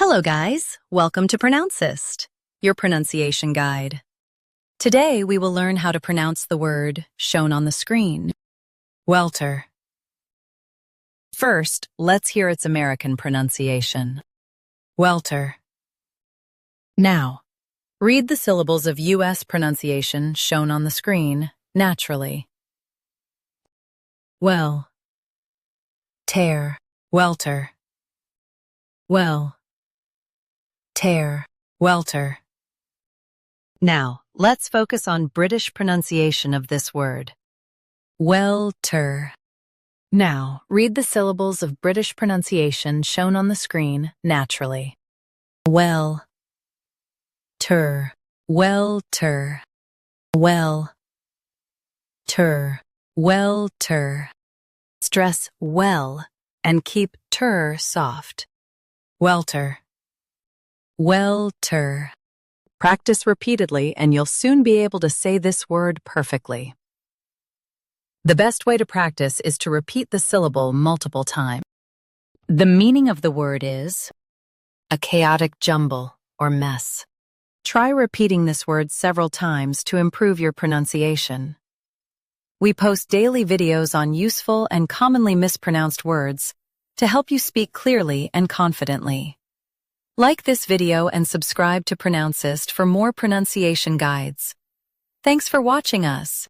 Hello guys, welcome to Pronouncist, your pronunciation guide. Today we will learn how to pronounce the word shown on the screen, welter. First, let's hear its American pronunciation, welter. Now, read the syllables of U.S. pronunciation shown on the screen naturally. Well, tear, welter. Well, tear, welter. Now, let's focus on British pronunciation of this word. Welter. Now, read the syllables of British pronunciation shown on the screen naturally. Well, ter, welter, well, ter, welter. Stress well and keep ter soft. Welter. Welter. Practice repeatedly and you'll soon be able to say this word perfectly. The best way to practice is to repeat the syllable multiple times. The meaning of the word is a chaotic jumble or mess. Try repeating this word several times to improve your pronunciation. We post daily videos on useful and commonly mispronounced words to help you speak clearly and confidently. Like this video and subscribe to Pronouncist for more pronunciation guides. Thanks for watching us.